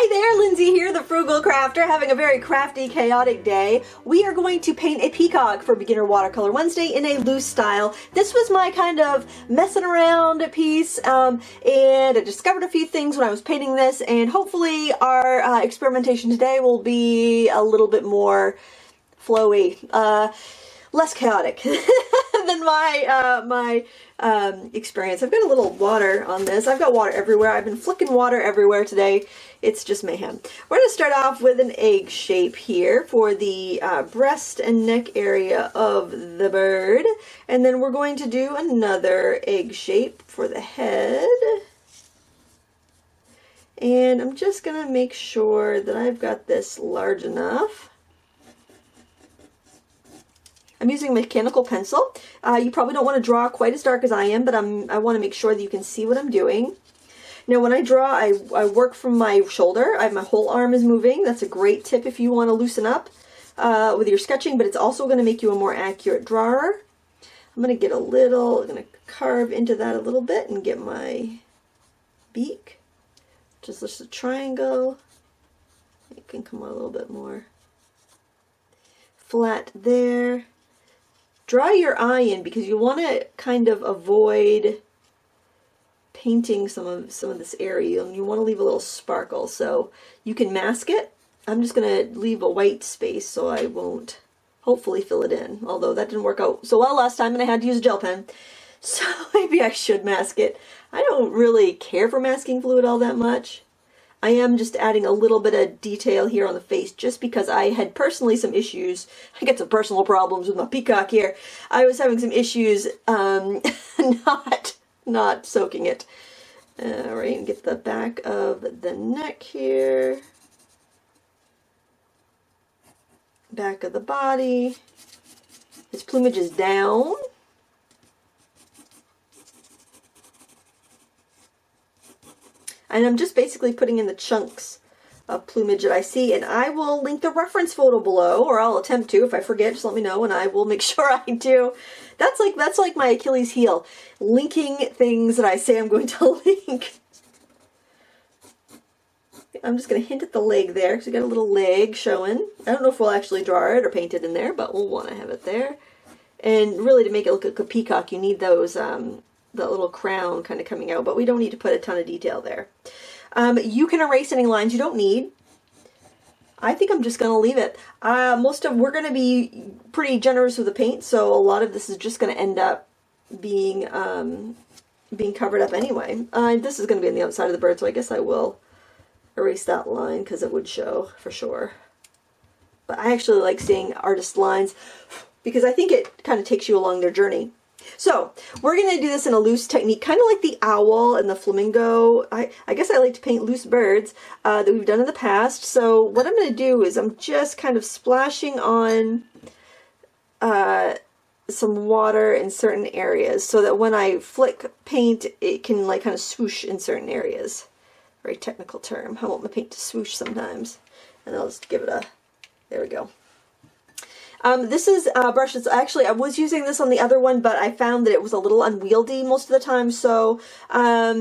Hi there, Lindsay here, the Frugal Crafter, having a very crafty, chaotic day. We are going to paint a peacock for Beginner Watercolor Wednesday in a loose style. This was my kind of messing around piece, and I discovered a few things when I was painting this, and hopefully our experimentation today will be a little bit more flowy, less chaotic than my experience. I've got a little water on this. I've got water everywhere. I've been flicking water everywhere today. It's just mayhem. We're going to start off with an egg shape here for the breast and neck area of the bird. And then we're going to do another egg shape for the head. And I'm just going to make sure that I've got this large enough. I'm using a mechanical pencil. You probably don't want to draw quite as dark as I am, but I want to make sure that you can see what I'm doing. Now when I draw, I work from my shoulder. My whole arm is moving. That's a great tip if you want to loosen up with your sketching, but it's also going to make you a more accurate drawer. I'm going to I'm going to carve into that a little bit and get my beak. Just a triangle. It can come out a little bit more flat there. Draw your eye in because you want to kind of avoid painting some of this area, and you want to leave a little sparkle, so you can mask it. I'm just going to leave a white space so I won't hopefully fill it in, although that didn't work out so well last time and I had to use a gel pen, so maybe I should mask it. I don't really care for masking fluid all that much. I am just adding a little bit of detail here on the face just because I had personally some issues. I get some personal problems with my peacock here. I was having some issues not soaking it. Alright, and get the back of the neck here. Back of the body. His plumage is down. And I'm just basically putting in the chunks of plumage that I see, and I will link the reference photo below, or I'll attempt to. If I forget, just let me know and I will make sure I do. That's like my Achilles heel, linking things that I say I'm going to link. I'm just going to hint at the leg there because we got a little leg showing. I don't know if we'll actually draw it or paint it in there, but we'll want to have it there. And really, to make it look like a peacock, you need those that little crown kind of coming out, but we don't need to put a ton of detail there. You can erase any lines you don't need. I think I'm just going to leave it. We're going to be pretty generous with the paint, so a lot of this is just going to end up being covered up anyway. This is going to be on the outside of the bird, so I guess I will erase that line because it would show for sure. But I actually like seeing artist lines because I think it kind of takes you along their journey. So we're going to do this in a loose technique, kind of like the owl and the flamingo. I guess I like to paint loose birds that we've done in the past. So what I'm going to do is I'm just kind of splashing on some water in certain areas so that when I flick paint, it can like kind of swoosh in certain areas. Very technical term. I want my paint to swoosh sometimes. And I'll just give it a, there we go. This is brushes. Actually, I was using this on the other one, but I found that it was a little unwieldy most of the time, so I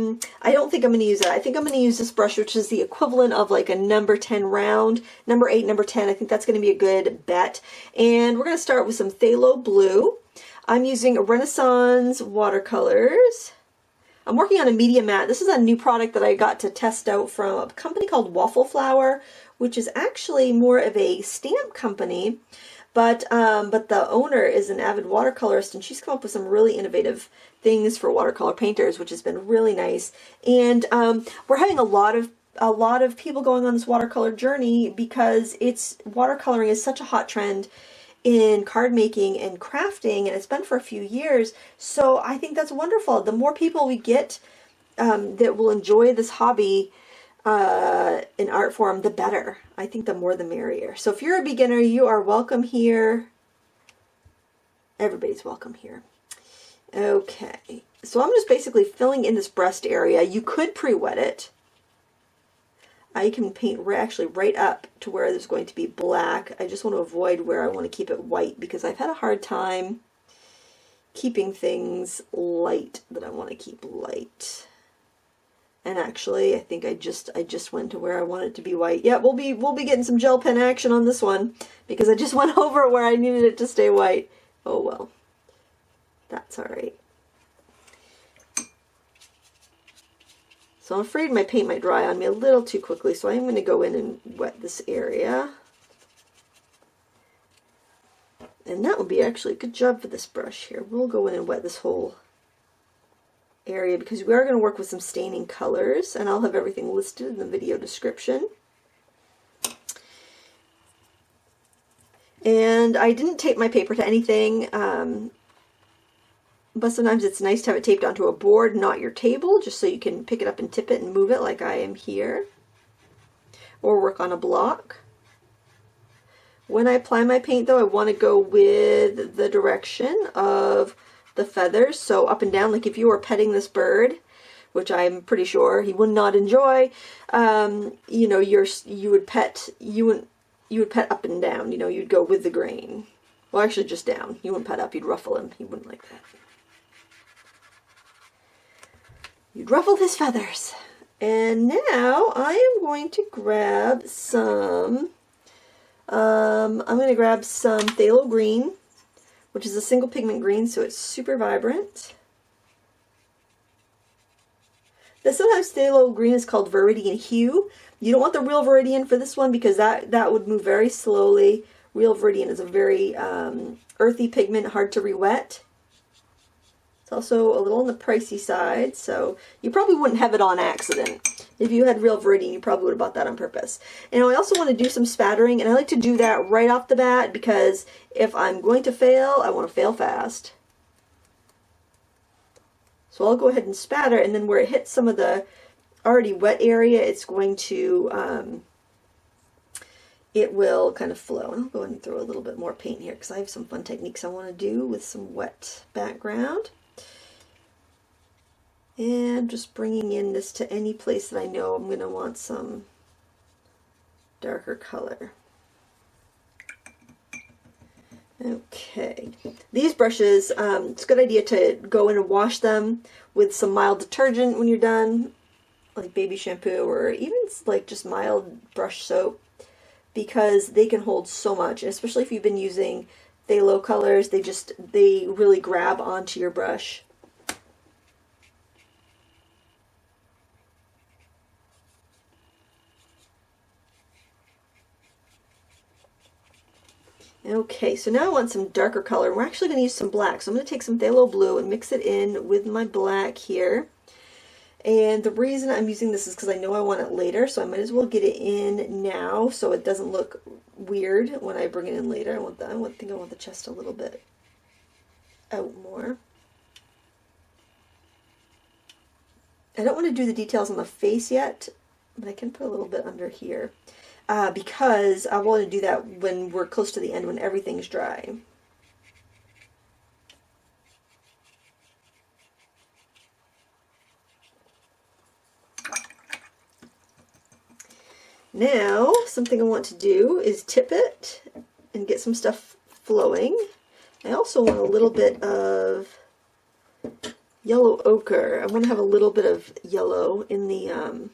don't think I'm going to use it. I think I'm going to use this brush, which is the equivalent of like a number 10 round, number 8, number 10. I think that's going to be a good bet. And we're going to start with some phthalo blue. I'm using Renaissance watercolors. I'm working on a media mat. This is a new product that I got to test out from a company called Waffle Flower, which is actually more of a stamp company. But the owner is an avid watercolorist, and she's come up with some really innovative things for watercolor painters, which has been really nice. And we're having a lot of people going on this watercolor journey because watercoloring is such a hot trend in card making and crafting, and it's been for a few years. So I think that's wonderful. The more people we get that will enjoy this hobby in art form, the better. I think the more the merrier. So if you're a beginner, you are welcome here. Everybody's welcome here. Okay, so I'm just basically filling in this breast area. You could pre-wet it. I can paint actually right up to where there's going to be black. I just want to avoid where I want to keep it white because I've had a hard time keeping things light that I want to keep light. And actually, I think I just went to where I want it to be white. Yeah, we'll be getting some gel pen action on this one because I just went over where I needed it to stay white. Oh well, that's all right. So I'm afraid my paint might dry on me a little too quickly, so I'm going to go in and wet this area. And that would be actually a good job for this brush here. We'll go in and wet this whole area because we are going to work with some staining colors, and I'll have everything listed in the video description. And I didn't tape my paper to anything, but sometimes it's nice to have it taped onto a board, not your table, just so you can pick it up and tip it and move it like I am here, or work on a block. When I apply my paint though, I want to go with the direction of the feathers, so up and down, like if you were petting this bird, which I'm pretty sure he would not enjoy, you know, you would pet up and down, you know, you'd go with the grain. Well, actually just down. You wouldn't pet up, you'd ruffle him. He wouldn't like that. You'd ruffle his feathers. And now I am going to grab some, I'm going to grab some phthalo green, which is a single pigment green, so it's super vibrant. Sometimes phthalo green is called viridian hue. You don't want the real viridian for this one because that would move very slowly. Real viridian is a very earthy pigment, hard to re-wet. It's also a little on the pricey side, so you probably wouldn't have it on accident. If you had real viridian, you probably would have bought that on purpose. And I also want to do some spattering, and I like to do that right off the bat because if I'm going to fail, I want to fail fast. So I'll go ahead and spatter, and then where it hits some of the already wet area, it's going to, it will kind of flow. And I'll go ahead and throw a little bit more paint here because I have some fun techniques I want to do with some wet background. And just bringing in this to any place that I know I'm going to want some darker color. Okay, these brushes, it's a good idea to go in and wash them with some mild detergent when you're done, like baby shampoo or even like just mild brush soap, because they can hold so much, and especially if you've been using phthalo colors, they really grab onto your brush. Okay, so now I want some darker color. We're actually going to use some black. So I'm going to take some phthalo blue and mix it in with my black here. And the reason I'm using this is because I know I want it later, so I might as well get it in now so it doesn't look weird when I bring it in later. I think I want the chest a little bit out more. I don't want to do the details on the face yet, but I can put a little bit under here. Because I want to do that when we're close to the end, when everything's dry. Now, something I want to do is tip it and get some stuff flowing. I also want a little bit of yellow ochre. I want to have a little bit of yellow in the...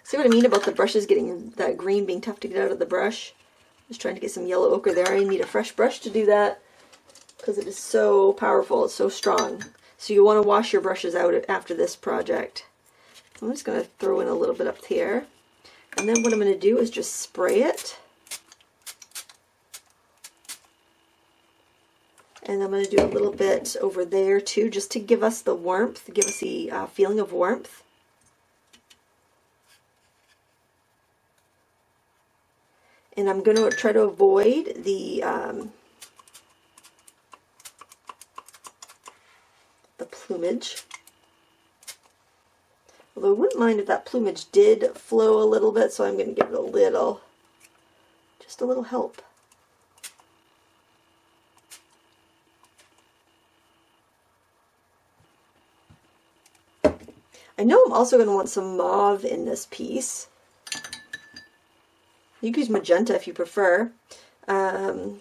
See what I mean about the brushes getting that green being tough to get out of the brush? Just trying to get some yellow ochre there. I need a fresh brush to do that because it is so powerful. It's so strong. So you want to wash your brushes out after this project. So I'm just going to throw in a little bit up here. And then what I'm going to do is just spray it. And I'm going to do a little bit over there too, just to give us the warmth, give us the feeling of warmth. And I'm going to try to avoid the plumage. Although I wouldn't mind if that plumage did flow a little bit, so I'm going to give it just a little help. I know I'm also going to want some mauve in this piece. You can use magenta if you prefer. Put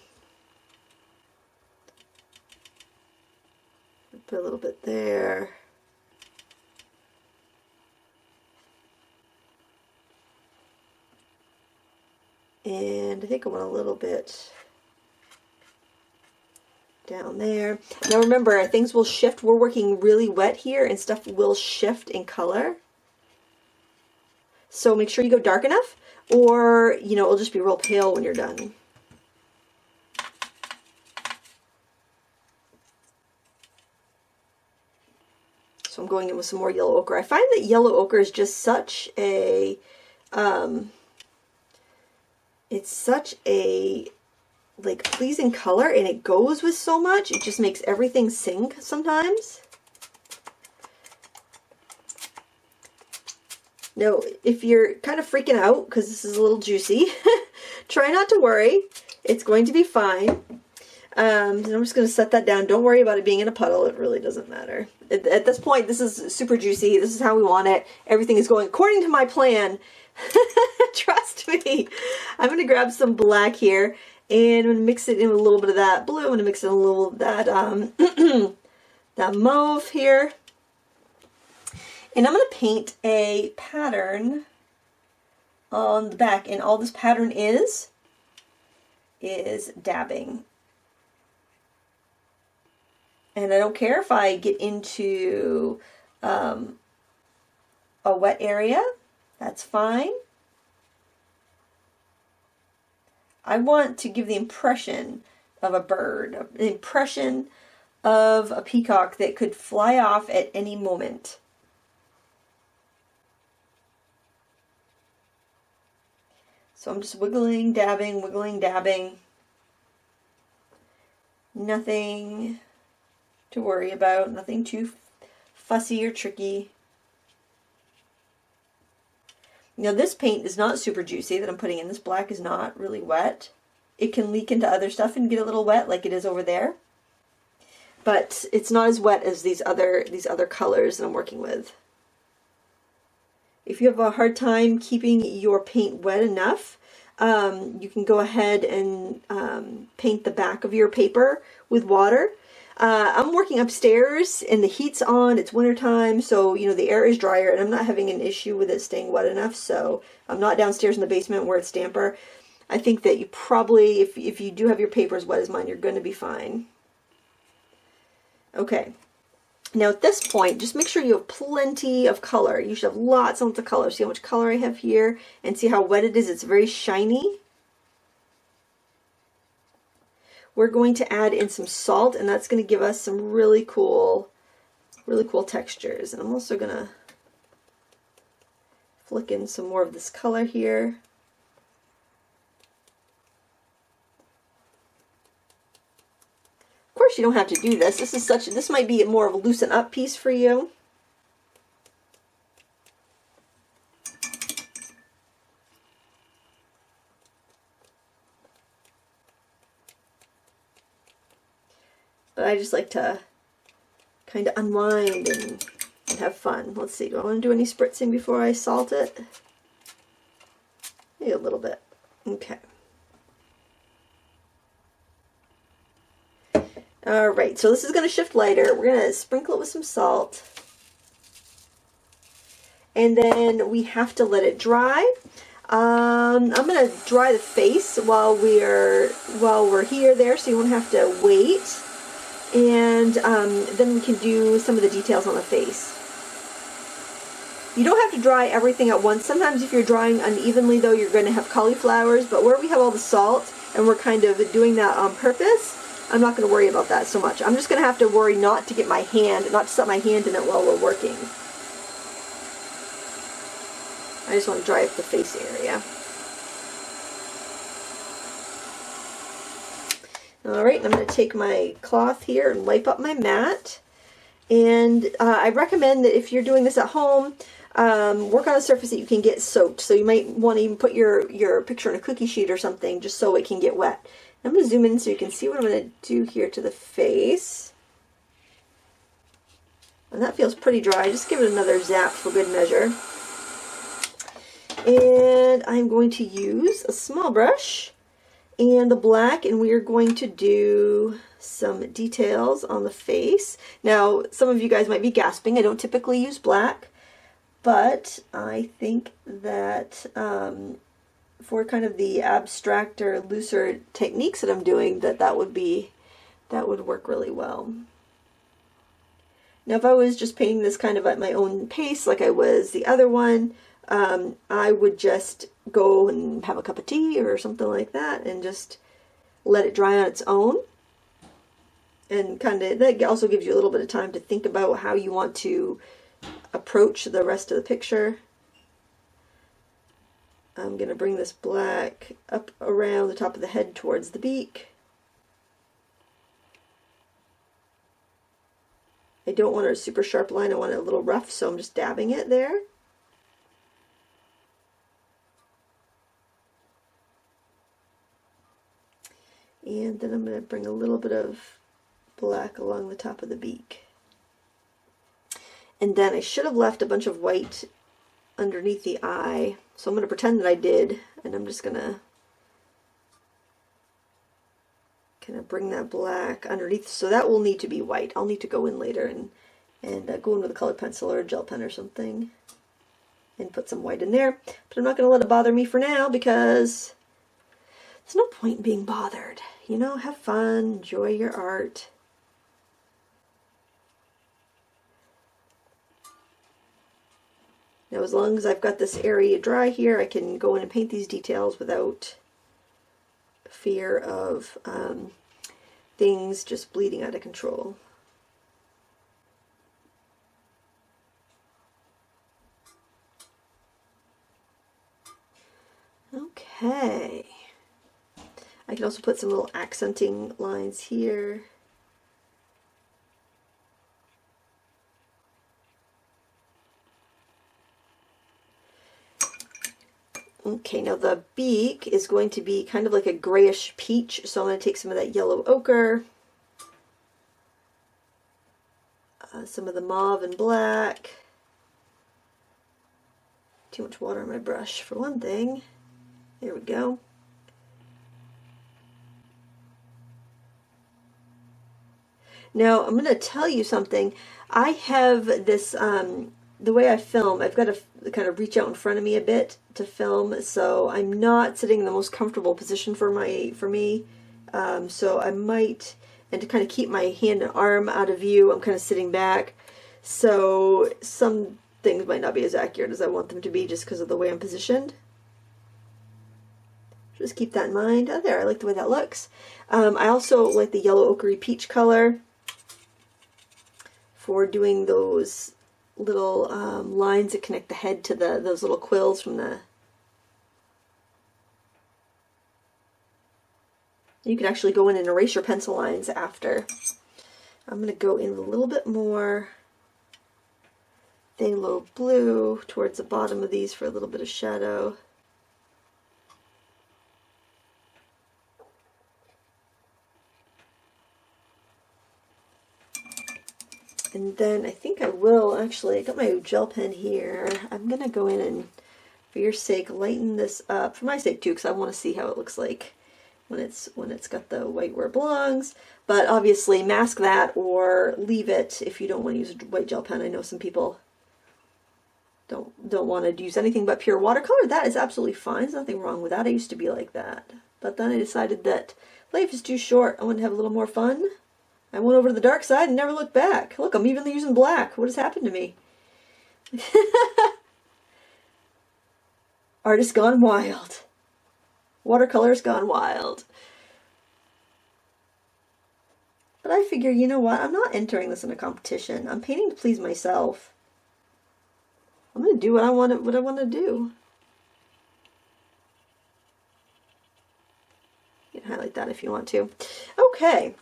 a little bit there. And I think I want a little bit down there. Now remember, things will shift. We're working really wet here and stuff will shift in color. So make sure you go dark enough, or, you know, it'll just be real pale when you're done. So I'm going in with some more yellow ochre. I find that yellow ochre is just such a, it's such a, like, pleasing color, and it goes with so much. It just makes everything sing sometimes. Now, if you're kind of freaking out because this is a little juicy, try not to worry. It's going to be fine. And I'm just going to set that down. Don't worry about it being in a puddle. It really doesn't matter. At this point, this is super juicy. This is how we want it. Everything is going according to my plan. Trust me. I'm going to grab some black here, and I'm going to mix it in with a little bit of that blue. I'm going to mix in a little of that, that mauve here. And I'm going to paint a pattern on the back, and all this pattern is dabbing. And I don't care if I get into a wet area, that's fine. I want to give the impression of a bird, the impression of a peacock that could fly off at any moment. So I'm just wiggling, dabbing, wiggling, dabbing. Nothing to worry about, nothing too fussy or tricky. Now this paint is not super juicy that I'm putting in. This black is not really wet. It can leak into other stuff and get a little wet like it is over there. But it's not as wet as these other colors that I'm working with. If you have a hard time keeping your paint wet enough, you can go ahead and paint the back of your paper with water. I'm working upstairs and the heat's on, it's wintertime, so you know the air is drier, and I'm not having an issue with it staying wet enough, so I'm not downstairs in the basement where it's damper. I think that you probably, if you do have your paper as wet as mine, you're going to be fine. Okay. Now at this point, just make sure you have plenty of color. You should have lots and lots of color. See how much color I have here, and see how wet it is. It's very shiny. We're going to add in some salt, and that's going to give us some really cool textures. And I'm also going to flick in some more of this color here. Of course, you don't have to do this. This might be more of a loosen up piece for you. But I just like to kind of unwind and have fun. Let's see, do I want to do any spritzing before I salt it? Maybe a little bit. Okay. Alright, so this is going to shift lighter. We're going to sprinkle it with some salt. And then we have to let it dry. I'm going to dry the face while we're there, so you won't have to wait. And then we can do some of the details on the face. You don't have to dry everything at once. Sometimes if you're drying unevenly though, you're going to have cauliflowers, but where we have all the salt and we're kind of doing that on purpose, I'm not going to worry about that so much. I'm just going to have to worry not to set my hand in it while we're working. I just want to dry up the face area. Alright, I'm going to take my cloth here and wipe up my mat. And I recommend that if you're doing this at home, work on a surface that you can get soaked. So you might want to even put your picture on a cookie sheet or something just so it can get wet. I'm going to zoom in so you can see what I'm going to do here to the face. And that feels pretty dry. Just give it another zap for good measure. And I'm going to use a small brush and the black, and we are going to do some details on the face. Now, some of you guys might be gasping. I don't typically use black, but I think that for kind of the abstract or looser techniques that I'm doing, that would work really well. Now, if I was just painting this kind of at my own pace, like I was the other one, I would just go and have a cup of tea or something like that and just let it dry on its own. And kind of, that also gives you a little bit of time to think about how you want to approach the rest of the picture. I'm going to bring this black up around the top of the head towards the beak. I don't want a super sharp line, I want it a little rough, so I'm just dabbing it there. And then I'm going to bring a little bit of black along the top of the beak. And then I should have left a bunch of white underneath the eye, so I'm going to pretend that I did, and I'm just going to kind of bring that black underneath, so that will need to be white. I'll need to go in later and go in with a colored pencil or a gel pen or something and put some white in there, but I'm not going to let it bother me for now because there's no point in being bothered. You know, have fun, enjoy your art. Now, as long as I've got this area dry here, I can go in and paint these details without fear of things just bleeding out of control. Okay. I can also put some little accenting lines here. Okay, now the beak is going to be kind of like a grayish peach, so I'm going to take some of that yellow ochre, some of the mauve and black. Too much water on my brush for one thing. There we go. Now, I'm going to tell you something. I have this, the way I film, I've got to kind of reach out in front of me a bit to film, so I'm not sitting in the most comfortable position for me. So I might, and to kind of keep my hand and arm out of view, I'm kind of sitting back. So some things might not be as accurate as I want them to be just because of the way I'm positioned. Just keep that in mind. Oh, there, I like the way that looks. I also like the yellow ochre peach color for doing those little lines that connect the head to those little quills from the... You can actually go in and erase your pencil lines after. I'm going to go in with a little bit more phthalo blue towards the bottom of these for a little bit of shadow. And then I think I will actually, I got my gel pen here. I'm going to go in and, for your sake, lighten this up. For my sake too, because I want to see how it looks like when it's got the white where it belongs. But obviously mask that or leave it if you don't want to use a white gel pen. I know some people don't want to use anything but pure watercolor. That is absolutely fine. There's nothing wrong with that. I used to be like that. But then I decided that life is too short. I want to have a little more fun. I went over to the dark side and never looked back. Look, I'm even using black. What has happened to me? Artist gone wild. Watercolor's gone wild. But I figure, you know what? I'm not entering this in a competition. I'm painting to please myself. I'm going to do what I want to do. You can highlight that if you want to. Okay.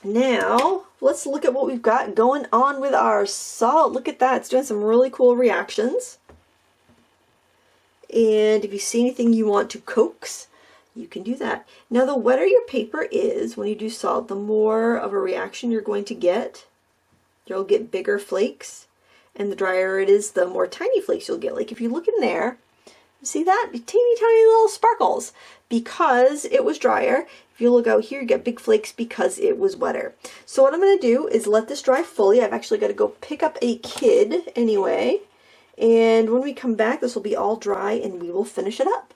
Now, let's look at what we've got going on with our salt. Look at that. It's doing some really cool reactions. And if you see anything you want to coax, you can do that. Now, the wetter your paper is when you do salt, the more of a reaction you're going to get. You'll get bigger flakes. And the drier it is, the more tiny flakes you'll get. Like if you look in there, see that? Teeny tiny little sparkles because it was drier. If you look out here, you get big flakes because it was wetter. So what I'm going to do is let this dry fully. I've actually got to go pick up a kid anyway. And when we come back, this will be all dry and we will finish it up.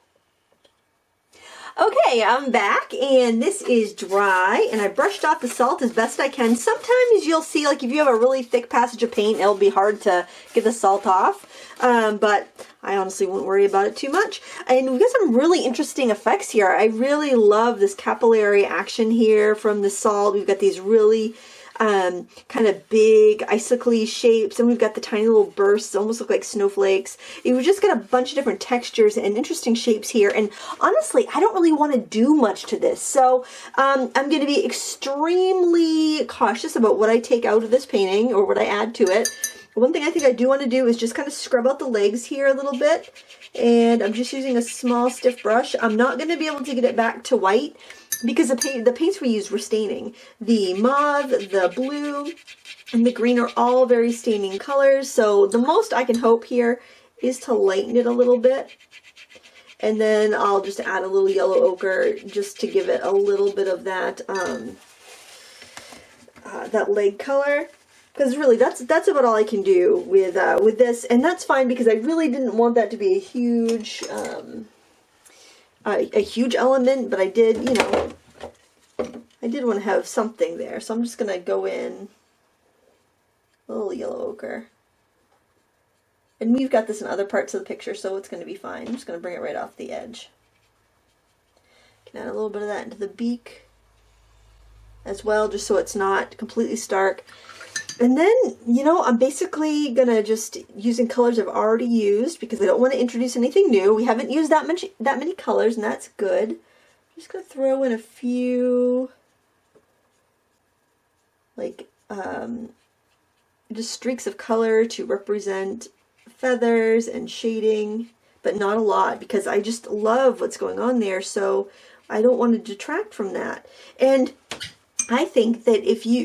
Okay, I'm back, and this is dry, and I brushed off the salt as best I can. Sometimes you'll see, like, if you have a really thick passage of paint, it'll be hard to get the salt off, but I honestly won't worry about it too much. And we've got some really interesting effects here. I really love this capillary action here from the salt. We've got these really kind of big icicle shapes, and we've got the tiny little bursts, almost look like snowflakes. We've just got a bunch of different textures and interesting shapes here, and honestly I don't really want to do much to this, so I'm going to be extremely cautious about what I take out of this painting or what I add to it. One thing I think I do want to do is just kind of scrub out the legs here a little bit, and I'm just using a small stiff brush. I'm not going to be able to get it back to white because the paints we used were staining. The mauve, the blue, and the green are all very staining colors, so the most I can hope here is to lighten it a little bit. And then I'll just add a little yellow ochre just to give it a little bit of that that leg color. Because really, that's about all I can do with this, and that's fine because I really didn't want that to be a huge element, but I did, you know, I did want to have something there, so I'm just gonna go in a little yellow ochre, and we've got this in other parts of the picture, so it's gonna be fine. I'm just gonna bring it right off the edge. Can add a little bit of that into the beak as well, just so it's not completely stark. And then, you know, I'm basically gonna just using colors I've already used because I don't want to introduce anything new. We haven't used that many colors, and that's good. I'm just gonna throw in a few, like, just streaks of color to represent feathers and shading, but not a lot because I just love what's going on there, so I don't want to detract from that. And I think that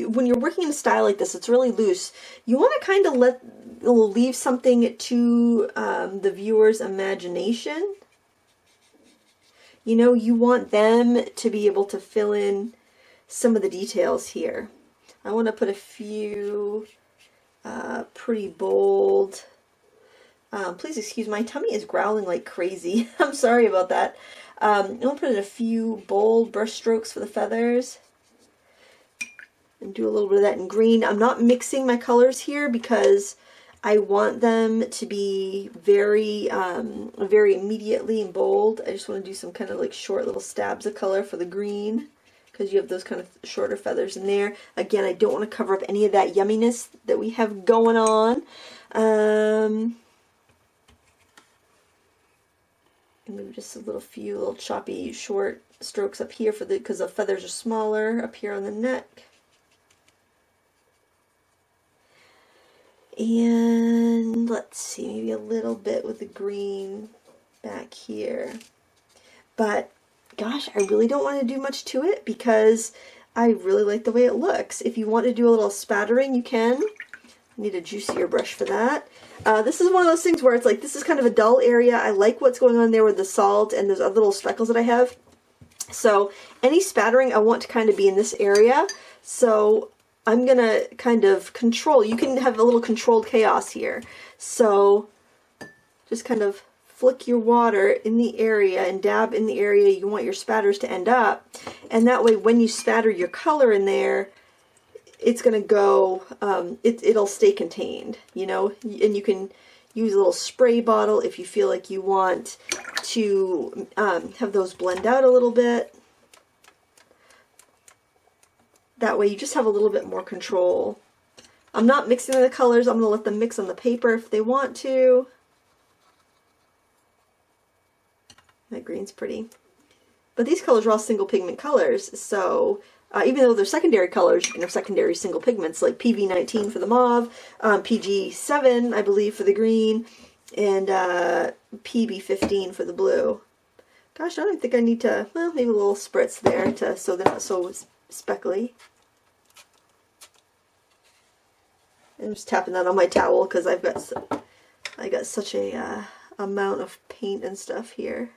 when you're working in a style like this, it's really loose, you want to kind of leave something to the viewer's imagination. You know, you want them to be able to fill in some of the details here. I want to put a few pretty bold, please excuse my tummy is growling like crazy. I'm sorry about that. I'm going to put in a few bold brush strokes for the feathers. And do a little bit of that in green. I'm not mixing my colors here because I want them to be very, very immediately and bold. I just want to do some kind of like short little stabs of color for the green because you have those kind of shorter feathers in there. Again, I don't want to cover up any of that yumminess that we have going on. And maybe just a few little choppy short strokes up here because the feathers are smaller up here on the neck. And let's see, maybe a little bit with the green back here. But gosh, I really don't want to do much to it because I really like the way it looks. If you want to do a little spattering, you can. I need a juicier brush for that. This is one of those things where it's like, this is kind of a dull area. I like what's going on there with the salt and those other little speckles that I have. So any spattering I want to kind of be in this area. So I'm going to kind of control. You can have a little controlled chaos here. So just kind of flick your water in the area and dab in the area you want your spatters to end up. And that way when you spatter your color in there, it's going to go, it'll stay contained, you know, and you can use a little spray bottle if you feel like you want to have those blend out a little bit. That way you just have a little bit more control. I'm not mixing the colors. I'm going to let them mix on the paper if they want to. That green's pretty. But these colors are all single pigment colors, so even though they're secondary colors, you can have secondary single pigments like PV19 for the mauve, PG7 I believe for the green, and PB15 for the blue. Gosh, I don't think I need to, well, maybe a little spritz there so they're not so speckly. I'm just tapping that on my towel because I got such a amount of paint and stuff here.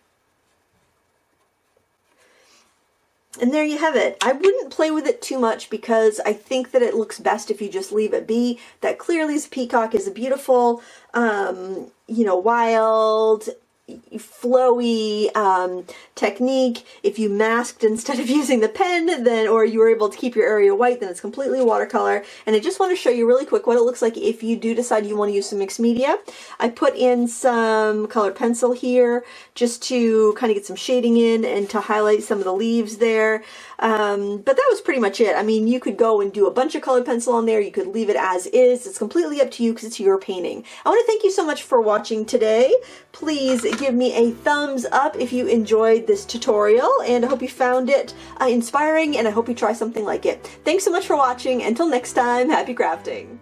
And there you have it. I wouldn't play with it too much because I think that it looks best if you just leave it be. That clearly is a peacock, is a beautiful, you know, wild, flowy technique. If you masked instead of using the pen, then, or you were able to keep your area white, then it's completely watercolor. And I just want to show you really quick what it looks like if you do decide you want to use some mixed media. I put in some colored pencil here just to kind of get some shading in and to highlight some of the leaves there. But that was pretty much it. I mean, you could go and do a bunch of colored pencil on there. You could leave it as is. It's completely up to you because it's your painting. I want to thank you so much for watching today. Please give me a thumbs up if you enjoyed this tutorial, and I hope you found it inspiring, and I hope you try something like it. Thanks so much for watching. Until next time, happy crafting.